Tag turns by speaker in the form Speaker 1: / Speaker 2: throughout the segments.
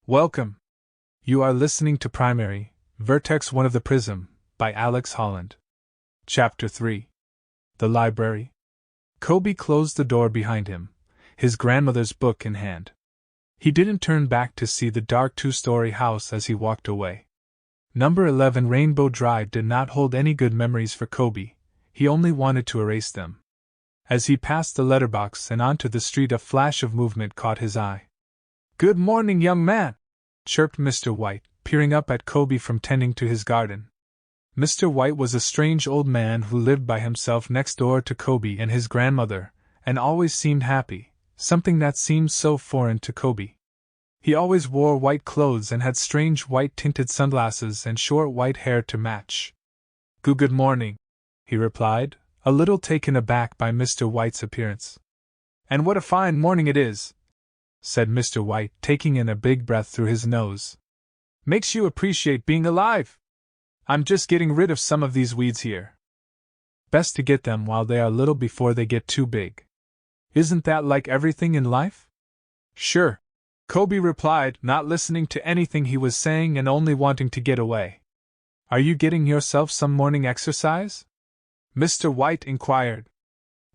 Speaker 1: Welcome. You are listening to Primary, Vertex 1 of the Prism, by Alex Holland. Chapter 3. The Library. Kobe closed the door behind him, his grandmother's book in hand. He didn't turn back to see the dark two-story house as he walked away. Number 11 Rainbow Drive did not hold any good memories for Kobe. He only wanted to erase them. As he passed the letterbox and onto the street, a flash of movement caught his eye. "Good morning, young man," chirped Mr. White, peering up at Kobe from tending to his garden. Mr. White was a strange old man who lived by himself next door to Kobe and his grandmother, and always seemed happy, something that seemed so foreign to Kobe. He always wore white clothes and had strange white-tinted sunglasses and short white hair to match. Good morning," he replied, a little taken aback by Mr. White's appearance. "And what a fine morning it is," said Mr. White, taking in a big breath through his nose. "Makes you appreciate being alive. I'm just getting rid of some of these weeds here. Best to get them while they are little before they get too big. Isn't that like everything in life?" "Sure," Kobe replied, not listening to anything he was saying and only wanting to get away. "Are you getting yourself some morning exercise?" Mr. White inquired.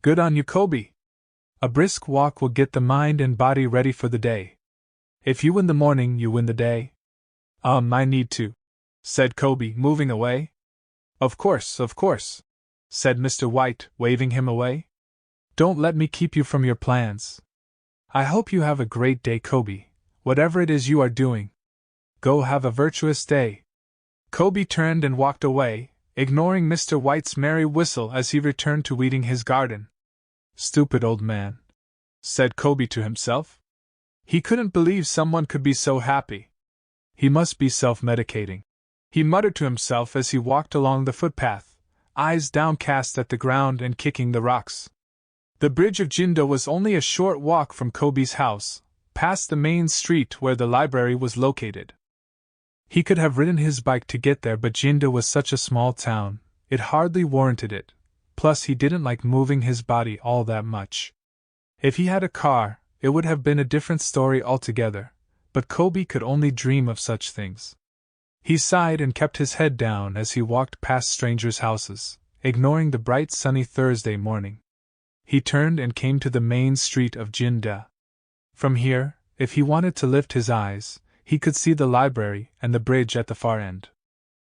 Speaker 1: "Good on you, Kobe. A brisk walk will get the mind and body ready for the day. If you win the morning, you win the day." I need to," said Kobe, moving away. Of course, said Mr. White, waving him away. "Don't let me keep you from your plans. I hope you have a great day, Kobe, whatever it is you are doing. Go have a virtuous day." Kobe turned and walked away, ignoring Mr. White's merry whistle as he returned to weeding his garden. "Stupid old man," said Kobe to himself. He couldn't believe someone could be so happy. He must be self-medicating. He muttered to himself as he walked along the footpath, eyes downcast at the ground and kicking the rocks. The bridge of Jindo was only a short walk from Kobe's house, past the main street where the library was located. He could have ridden his bike to get there, but Jindo was such a small town, it hardly warranted it. Plus, he didn't like moving his body all that much. If he had a car, it would have been a different story altogether, but Kobe could only dream of such things. He sighed and kept his head down as he walked past strangers' houses, ignoring the bright sunny Thursday morning. He turned and came to the main street of Jinda. From here, if he wanted to lift his eyes, he could see the library and the bridge at the far end.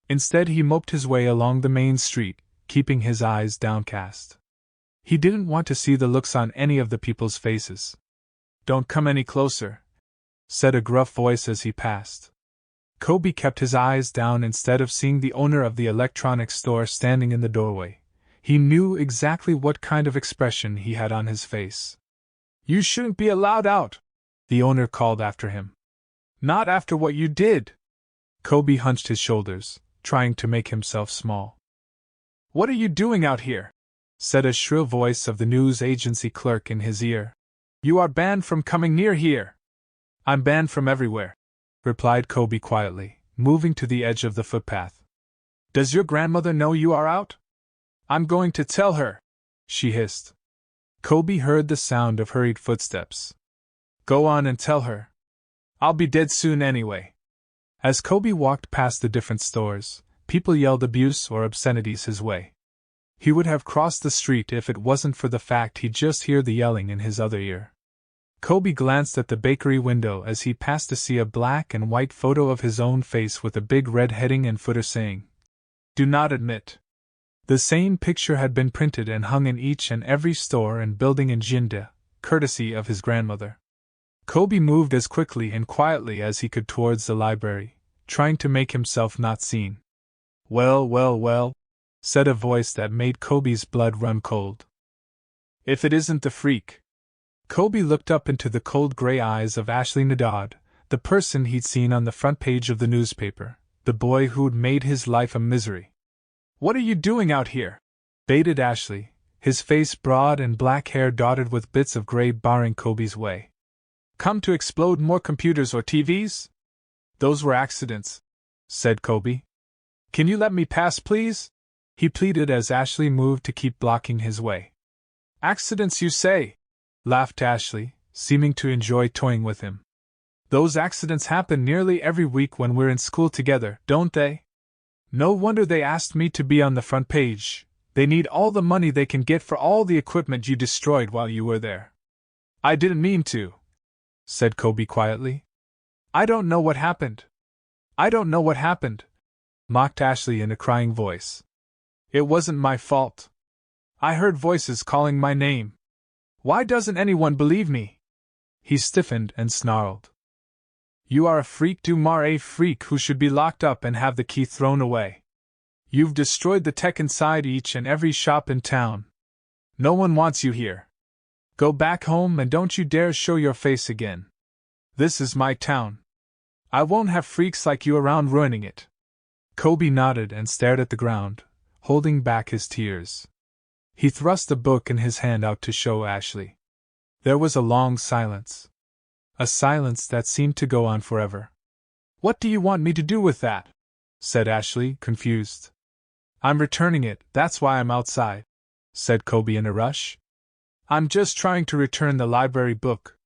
Speaker 1: Instead, he moped his way along the main street, keeping his eyes downcast. He didn't want to see the looks on any of the people's faces. "Don't come any closer," said a gruff voice as he passed. Kobe kept his eyes down instead of seeing the owner of the electronics store standing in the doorway. He knew exactly what kind of expression he had on his face. "You shouldn't be allowed out," the owner called after him. "Not after what you did." Kobe hunched his shoulders, trying to make himself small. "What are you doing out here?" said a shrill voice of the news agency clerk in his ear. "You are banned from coming near here." "I'm banned from everywhere," replied Kobe quietly, moving to the edge of the footpath. "Does your grandmother know you are out?" "I'm going to tell her," she hissed. Kobe heard the sound of hurried footsteps. "Go on and tell her. I'll be dead soon anyway." As Kobe walked past the different stores, people yelled abuse or obscenities his way. He would have crossed the street if it wasn't for the fact he'd just hear the yelling in his other ear. Kobe glanced at the bakery window as he passed to see a black and white photo of his own face with a big red heading and footer saying, "Do not admit." The same picture had been printed and hung in each and every store and building in Jinda, courtesy of his grandmother. Kobe moved as quickly and quietly as he could towards the library, trying to make himself not seen. Well, said a voice that made Kobe's blood run cold. "If it isn't the freak." Kobe looked up into the cold gray eyes of Ashley Nadad, the person he'd seen on the front page of the newspaper, the boy who'd made his life a misery. "What are you doing out here?" baited Ashley, his face broad and black hair dotted with bits of gray barring Kobe's way. "Come to explode more computers or TVs?" "Those were accidents," said Kobe. "Can you let me pass, please?" he pleaded as Ashley moved to keep blocking his way. "Accidents, you say?" laughed Ashley, seeming to enjoy toying with him. Those accidents happen nearly every week when we're in school together, don't they? No wonder they asked me to be on the front page. They need all the money they can get for all the equipment you destroyed while you were there. I didn't mean to, said Kobe quietly. I don't know what happened. I don't know what happened, mocked Ashley in a crying voice. It wasn't my fault. I heard voices calling my name. Why doesn't anyone believe me? He stiffened and snarled. You are a freak du mar, a freak who should be locked up and have the key thrown away. You've destroyed the tech inside each and every shop in town. No one wants you here. Go back home and don't you dare show your face again. This is my town. I won't have freaks like you around ruining it. Kobe nodded and stared at the ground, holding back his tears. He thrust a book in his hand out to show Ashley. There was a long silence. A silence that seemed to go on forever. What do you want me to do with that? Said Ashley, confused. I'm returning it, that's why I'm outside, said Kobe in a rush. I'm just trying to return the library book.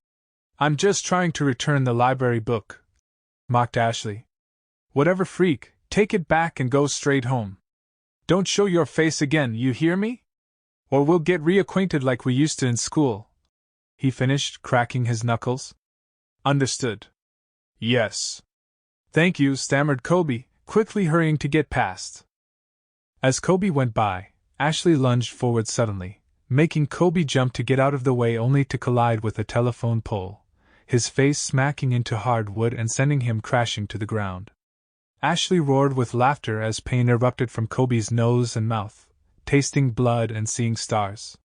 Speaker 1: I'm just trying to return the library book, mocked Ashley. Whatever, freak, take it back and go straight home. Don't show your face again, you hear me? Or we'll get reacquainted like we used to in school. He finished, cracking his knuckles. Understood. Yes. Thank you, stammered Kobe, quickly hurrying to get past. As Kobe went by, Ashley lunged forward suddenly, making Kobe jump to get out of the way only to collide with a telephone pole, his face smacking into hardwood and sending him crashing to the ground. Ashley roared with laughter as pain erupted from Kobe's nose and mouth, tasting blood and seeing stars.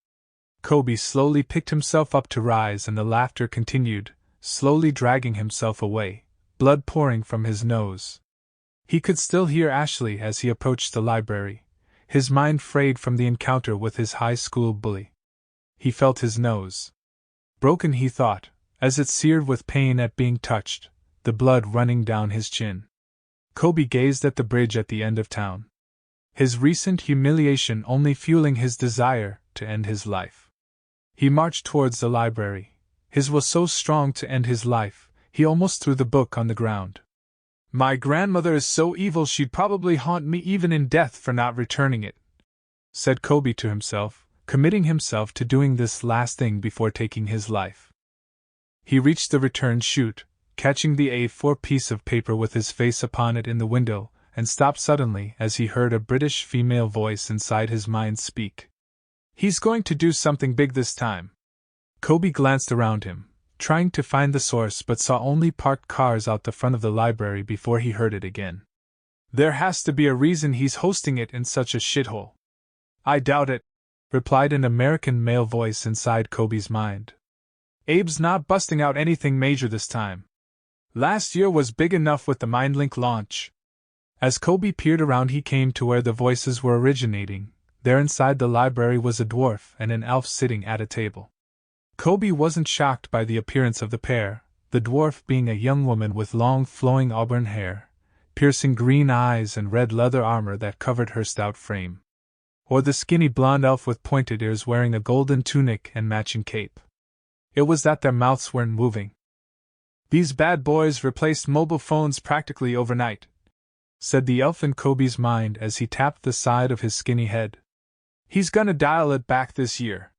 Speaker 1: Kobe slowly picked himself up to rise and the laughter continued, slowly dragging himself away, blood pouring from his nose. He could still hear Ashley as he approached the library, his mind frayed from the encounter with his high school bully. He felt his nose. Broken, he thought, as it seared with pain at being touched, the blood running down his chin. Kobe gazed at the bridge at the end of town. His recent humiliation only fueling his desire to end his life. He marched towards the library. His will so strong to end his life, he almost threw the book on the ground. My grandmother is so evil she'd probably haunt me even in death for not returning it, said Kobe to himself, committing himself to doing this last thing before taking his life. He reached the return chute, catching the A4 piece of paper with his face upon it in the window, and stopped suddenly as he heard a British female voice inside his mind speak. He's going to do something big this time. Kobe glanced around him, trying to find the source but saw only parked cars out the front of the library before he heard it again. There has to be a reason he's hosting it in such a shithole. I doubt it, replied an American male voice inside Kobe's mind. Abe's not busting out anything major this time. Last year was big enough with the MindLink launch. As Kobe peered around, he came to where the voices were originating. There inside the library was a dwarf and an elf sitting at a table. Kobe wasn't shocked by the appearance of the pair, the dwarf being a young woman with long flowing auburn hair, piercing green eyes and red leather armor that covered her stout frame. Or the skinny blonde elf with pointed ears wearing a golden tunic and matching cape. It was that their mouths weren't moving. These bad boys replaced mobile phones practically overnight, said the elf in Kobe's mind as he tapped the side of his skinny head. He's gonna dial it back this year.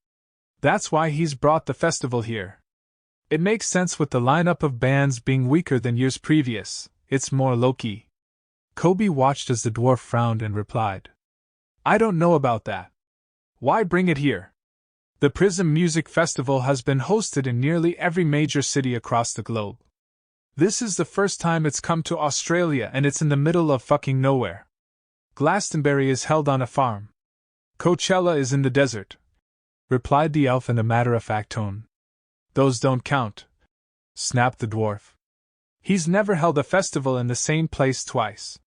Speaker 1: That's why he's brought the festival here. It makes sense with the lineup of bands being weaker than years previous, it's more low-key. Kobe watched as the dwarf frowned and replied. I don't know about that. Why bring it here? The Prism Music Festival has been hosted in nearly every major city across the globe. This is the first time it's come to Australia and it's in the middle of fucking nowhere. Glastonbury is held on a farm. Coachella is in the desert, replied the elf in a matter-of-fact tone. Those don't count, snapped the dwarf. He's never held a festival in the same place twice.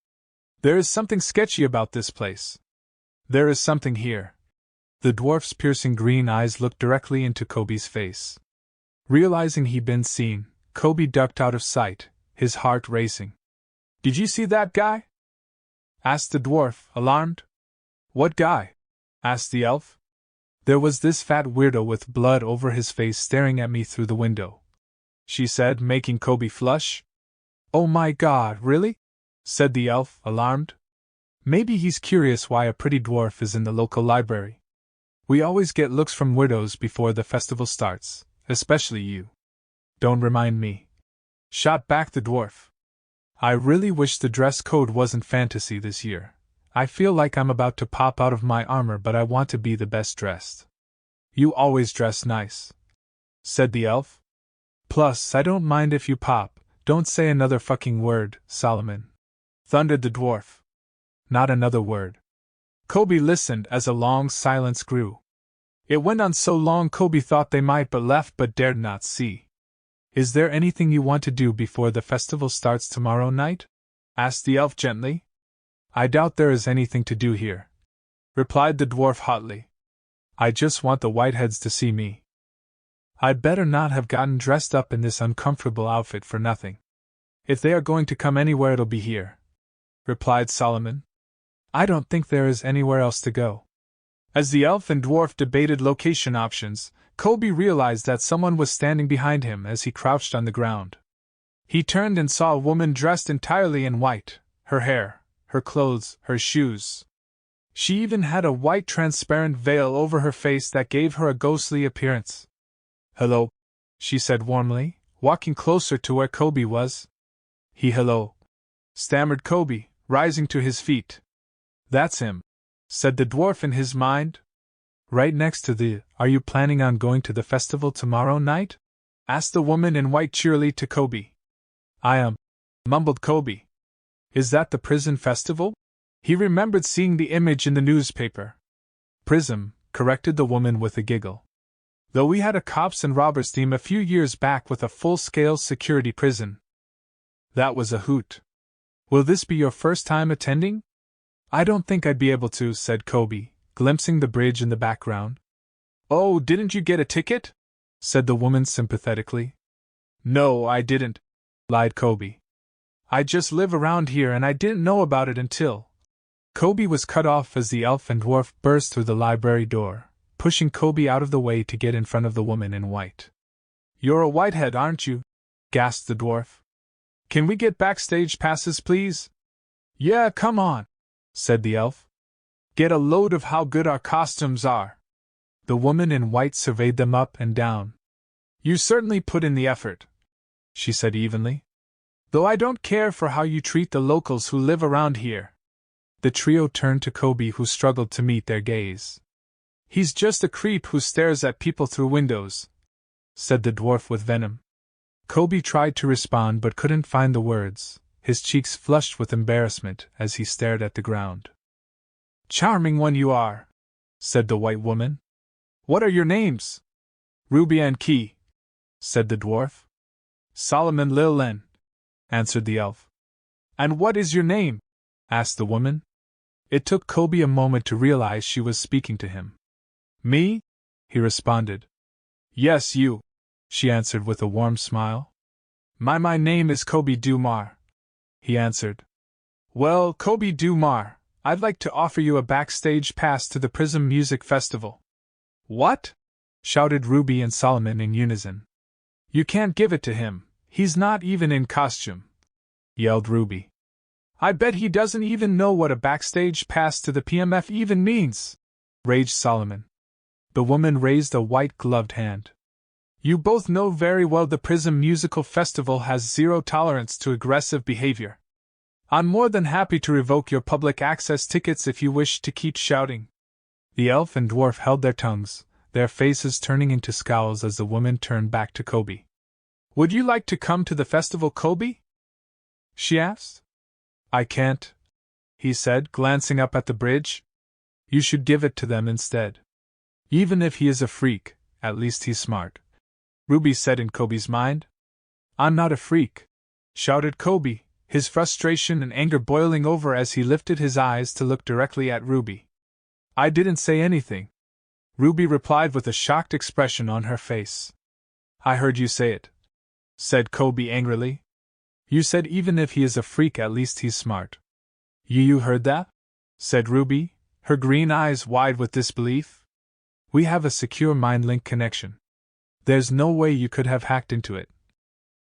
Speaker 1: There is something sketchy about this place. There is something here. The dwarf's piercing green eyes looked directly into Kobe's face. Realizing he'd been seen, Kobe ducked out of sight, his heart racing. Did you see that guy? Asked the dwarf, alarmed. What guy? Asked the elf. There was this fat weirdo with blood over his face staring at me through the window. she said, making Kobe flush. Oh my god, really? Said the elf, alarmed. Maybe he's curious why a pretty dwarf is in the local library. We always get looks from widows before the festival starts, especially you. Don't remind me. Shot back the dwarf. I really wish the dress code wasn't fantasy this year. I feel like I'm about to pop out of my armor, but I want to be the best dressed. You always dress nice, said the elf. Plus, I don't mind if you pop. Don't say another fucking word, Solomon, thundered the dwarf. Not another word. Kobe listened as a long silence grew. It went on so long Kobe thought they might but left but dared not see. Is there anything you want to do before the festival starts tomorrow night? Asked the elf gently. I doubt there is anything to do here, replied the dwarf hotly. I just want the whiteheads to see me. I'd better not have gotten dressed up in this uncomfortable outfit for nothing. If they are going to come anywhere, it'll be here, replied Solomon. I don't think there is anywhere else to go. As the elf and dwarf debated location options, Kobe realized that someone was standing behind him as he crouched on the ground. He turned and saw a woman dressed entirely in white, her hair, her clothes, her shoes. She even had a white transparent veil over her face that gave her a ghostly appearance. Hello, she said warmly, walking closer to where Kobe was. Hello, stammered Kobe, rising to his feet. That's him, said the dwarf in his mind. Right next to the, are you planning on going to the festival tomorrow night? Asked the woman in white cheerily to Kobe. I am, mumbled Kobe. Is that the Prism festival? He remembered seeing the image in the newspaper. Prism, corrected the woman with a giggle. Though we had a cops and robbers team a few years back with a full-scale security prison. That was a hoot. Will this be your first time attending? I don't think I'd be able to, said Kobe, glimpsing the bridge in the background. Oh, didn't you get a ticket? Said the woman sympathetically. No, I didn't, lied Kobe. I just live around here and I didn't know about it until. Kobe was cut off as the elf and dwarf burst through the library door, pushing Kobe out of the way to get in front of the woman in white. You're a whitehead, aren't you? Gasped the dwarf. Can we get backstage passes, please? Yeah, come on, said the elf. Get a load of how good our costumes are. The woman in white surveyed them up and down. You certainly put in the effort, she said evenly. Though I don't care for how you treat the locals who live around here. The trio turned to Kobe, who struggled to meet their gaze. He's just a creep who stares at people through windows, said the dwarf with venom. Kobe tried to respond but couldn't find the words, his cheeks flushed with embarrassment as he stared at the ground. Charming one you are, said the white woman. What are your names? Ruby and Key, said the dwarf. Solomon Lillen, answered the elf. And what is your name? Asked the woman. It took Kobe a moment to realize she was speaking to him. Me? He responded. Yes, you, she answered with a warm smile. My name is Kobe Dumar, he answered. Well, Kobe Dumar, I'd like to offer you a backstage pass to the Prism Music Festival. What? Shouted Ruby and Solomon in unison. You can't give it to him, he's not even in costume, yelled Ruby. I bet he doesn't even know what a backstage pass to the PMF even means, raged Solomon. The woman raised a white-gloved hand. You both know very well the Prism Musical Festival has zero tolerance to aggressive behavior. I'm more than happy to revoke your public access tickets if you wish to keep shouting. The elf and dwarf held their tongues, their faces turning into scowls as the woman turned back to Kobe. Would you like to come to the festival, Kobe? She asked. I can't, he said, glancing up at the bridge. You should give it to them instead. Even if he is a freak, at least he's smart, Ruby said in Kobe's mind. I'm not a freak, shouted Kobe, his frustration and anger boiling over as he lifted his eyes to look directly at Ruby. I didn't say anything, Ruby replied with a shocked expression on her face. I heard you say it, said Kobe angrily. You said even if he is a freak, at least he's smart. You heard that? Said Ruby, her green eyes wide with disbelief. We have a secure MindLink connection. There's no way you could have hacked into it.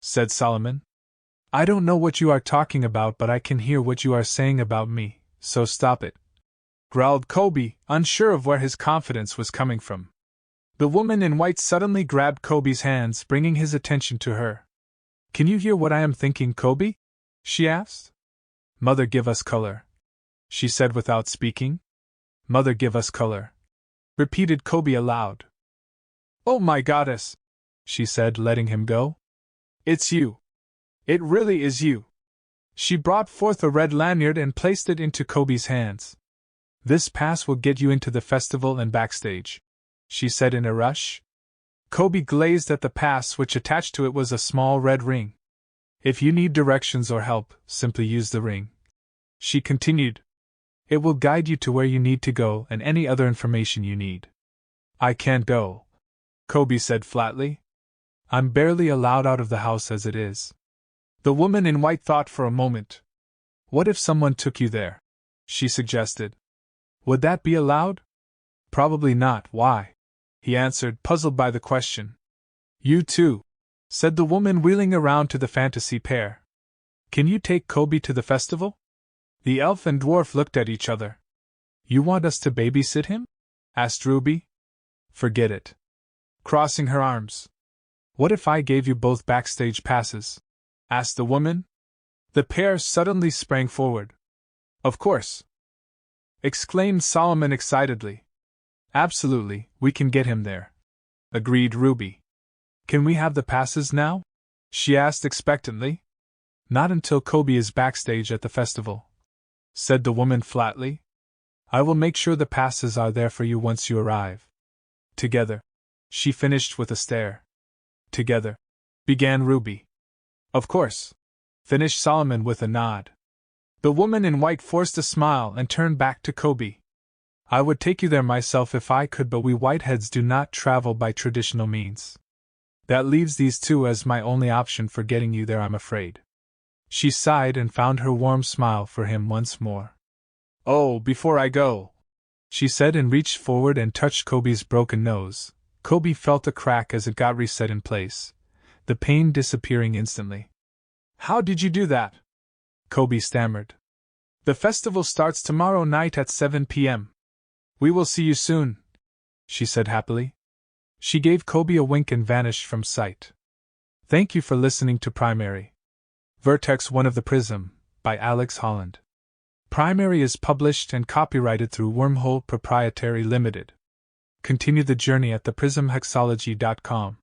Speaker 1: said Solomon. I don't know what you are talking about, but I can hear what you are saying about me, so stop it, growled Kobe, unsure of where his confidence was coming from. The woman in white suddenly grabbed Kobe's hands, bringing his attention to her. Can you hear what I am thinking, Kobe? She asked. Mother, give us color, she said without speaking. Mother, give us color, repeated Kobe aloud. Oh my goddess, she said, letting him go. It's you. It really is you. She brought forth a red lanyard and placed it into Kobe's hands. This pass will get you into the festival and backstage, she said in a rush. Kobe glazed at the pass, which attached to it was a small red ring. If you need directions or help, simply use the ring, she continued. It will guide you to where you need to go and any other information you need. I can't go, Kobe said flatly. I'm barely allowed out of the house as it is. The woman in white thought for a moment. What if someone took you there? She suggested. Would that be allowed? Probably not. Why? He answered, puzzled by the question. You too, said the woman, wheeling around to the fantasy pair. Can you take Kobe to the festival? The elf and dwarf looked at each other. You want us to babysit him? Asked Ruby. Forget it. Crossing her arms. What if I gave you both backstage passes? Asked the woman. The pair suddenly sprang forward. Of course, exclaimed Solomon excitedly. Absolutely, we can get him there, agreed Ruby. Can we have the passes now? She asked expectantly. Not until Kobe is backstage at the festival, said the woman flatly. I will make sure the passes are there for you once you arrive. Together, she finished with a stare. Together, began Ruby. Of course, finished Solomon with a nod. The woman in white forced a smile and turned back to Kobe. I would take you there myself if I could, but we whiteheads do not travel by traditional means. That leaves these two as my only option for getting you there, I'm afraid. She sighed and found her warm smile for him once more. Oh, before I go, she said, and reached forward and touched Kobe's broken nose. Kobe felt a crack as it got reset in place, the pain disappearing instantly. How did you do that? Kobe stammered. The festival starts tomorrow night at 7 p.m. We will see you soon, she said happily. She gave Kobe a wink and vanished from sight. Thank you for listening to Primary. Vertex 1 of the Prism, by Alex Holland. Primary is published and copyrighted through Wormhole Proprietary Limited. Continue the journey at theprismhexology.com.